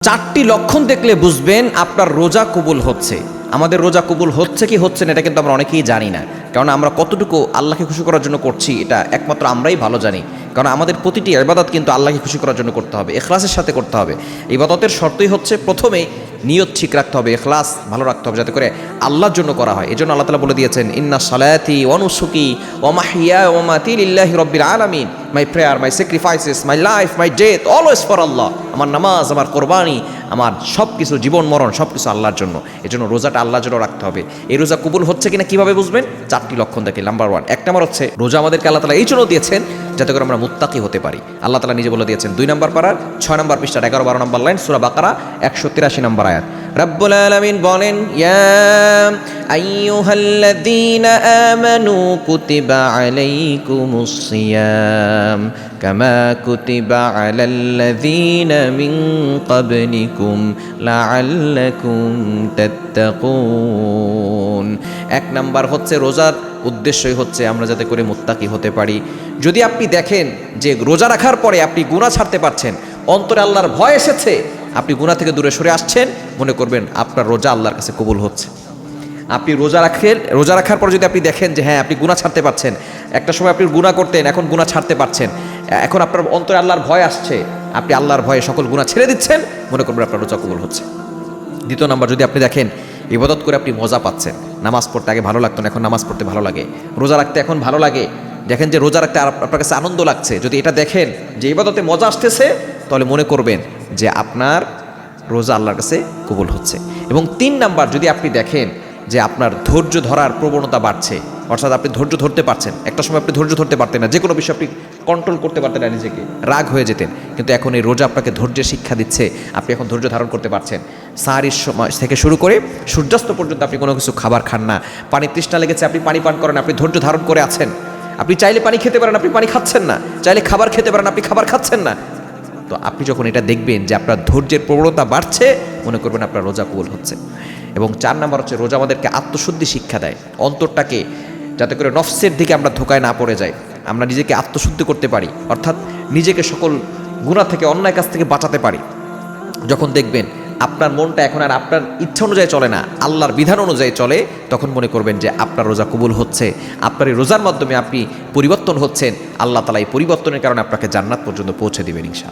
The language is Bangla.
চারটি লক্ষণ দেখলে বুঝবেন আপনার রোজা কবুল হচ্ছে। আমাদের রোজা কবুল হচ্ছে কি হচ্ছে না এটা কিন্তু আমরা অনেকেই জানি না, কারণ আমরা কতটুকু আল্লাহকে খুশি করার জন্য করছি এটা একমাত্র আমরাই ভালো জানি। কারণ আমাদের প্রতিটি ইবাদত কিন্তু আল্লাহকে খুশি করার জন্য করতে হবে, ইখলাসের সাথে করতে হবে। ইবাদতের শর্তই হচ্ছে প্রথমে নিয়ত ঠিক রাখতে হবে, ইখলাস ভালো রাখতে হবে, যাতে করে আল্লাহর জন্য করা হয়। এজন্য আল্লাহ তাআলা বলে দিয়েছেন, ইন্না সালাতি ওয়া নুসুকি ওয়া মাহইয়া ওয়া মামাতি লিল্লাহি রাব্বিল আলামিন, my prayer, my sacrifices, my life, my death, always for Allah. আমার নামাজ, আমার কোরবানি, আমার সব কিছু, জীবন মরণ সব কিছু আল্লাহর জন্য। এজন্য রোজাটা আল্লাহর জন্য রাখতে হবে। এই রোজা কবুল হচ্ছে কিনা কিভাবে বুঝবেন? চারটি লক্ষণ দেখে। নাম্বার 1, এক নম্বর হচ্ছে রোজা আমাদেরকে আল্লাহ তাআলা এই জন্য দিয়েছেন যাতে করে আমরা মুত্তাকি হতে পারি। আল্লাহ তাআলা নিজে বলে দিয়েছেন 2 নম্বর পারার 6 নম্বর পৃষ্ঠা 11-12 নম্বর লাইন, সূরা বাকারা 183 নম্বর আয়াত। রব্বুল আলামিন বলেন, ইয়া আইয়ুহাল্লাযীনা আমানু কুতিবা আলাইকুমুস সিয়াম কামা কুতিবা আলাল্লাযীনা মিন ক্বাবলিকুম লাআল্লাকুম তাত্তাকুন। এক নাম্বার হচ্ছে রোজার উদ্দেশ্যই হচ্ছে আমরা যাতে করে মুত্তাকি হতে পারি। যদি আপনি দেখেন যে রোজা রাখার পরে আপনি গুনাহ ছাড়তে পারছেন, অন্তরে আল্লাহর ভয় এসেছে, আপনি গুনাহ থেকে দূরে সরে আসছেন, মনে করবেন আপনার রোজা আল্লাহর কাছে কবুল হচ্ছে। আপনি রোজা রাখার পর যদি আপনি দেখেন যে হ্যাঁ আপনি গুনাহ ছাড়তে পারছেন, একটা সময় আপনি গুনাহ করতেন, এখন গুনাহ ছাড়তে পারছেন, এখন আপনার অন্তরে আল্লাহর ভয় আসছে, আপনি আল্লাহর ভয়ে সকল গুনাহ ছেড়ে দিচ্ছেন, মনে করবেন আপনার রোজা কবুল হচ্ছে। দ্বিতীয় নাম্বার, যদি আপনি দেখেন ইবাদত করে আপনি মজা পাচ্ছেন, নামাজ পড়তে আগে ভালো লাগতো না, এখন নামাজ পড়তে ভালো লাগে, রোজা রাখতে এখন ভালো লাগে, দেখেন যে রোজা রাখতে আপনার কাছে আনন্দ লাগছে, যদি এটা দেখেন যে ইবাদতে মজা আসতেছে, তাহলে মনে করবেন যে আপনার রোজা আল্লাহর কাছে কবুল হচ্ছে। এবং 3 নাম্বার, যদি আপনি দেখেন যে আপনার ধৈর্য ধরার প্রবণতা বাড়ছে, অর্থাৎ আপনি ধৈর্য ধরতে পারছেন। একটা সময় আপনি ধৈর্য ধরতে পারতেন না, যে কোনো বিষয় আপনি কন্ট্রোল করতে পারতেন না, নিজেকে রাগ হয়ে যেতেন, কিন্তু এখন এই রোজা আপনাকে ধৈর্যের শিক্ষা দিচ্ছে, আপনি এখন ধৈর্য ধারণ করতে পারছেন। সাহারির সময় থেকে শুরু করে সূর্যাস্ত পর্যন্ত আপনি কোনো কিছু খাবার খান না, পানি তৃষ্ণা লেগেছে আপনি পানি পান করেন, আপনি ধৈর্য ধারণ করে আছেন। আপনি চাইলে পানি খেতে পারেন, আপনি পানি খাচ্ছেন না, চাইলে খাবার খেতে পারেন, আপনি খাবার খাচ্ছেন না। তো আপনি যখন এটা দেখবেন যে আপনার ধৈর্যের প্রবণতা বাড়ছে, মনে করবেন আপনার রোজা কবুল হচ্ছে। এবং 4 নাম্বার হচ্ছে রোজা আমাদেরকে আত্মশুদ্ধি শিক্ষা দেয়, অন্তরটাকে যাতে করে নফসের দিকে আমরা ধোকায় না পড়ে যাই, আমরা নিজেকে আত্মশুদ্ধি করতে পারি, অর্থাৎ নিজেকে সকল গুনাহ থেকে, অন্যায় কাজ থেকে বাঁচাতে পারি। যখন দেখবেন আপনার মনটা এখন আর আপনার ইচ্ছা অনুযায়ী চলে না, আল্লাহর বিধান অনুযায়ী চলে, তখন মনে করবেন যে আপনার রোজা কবুল হচ্ছে। আপনার এই রোজার মাধ্যমে আপনি পরিবর্তন হচ্ছেন, আল্লাহ তাআলা এই পরিবর্তনের কারণে আপনাকে জান্নাত পর্যন্ত পৌঁছে দিবেন ইনশাআল্লাহ।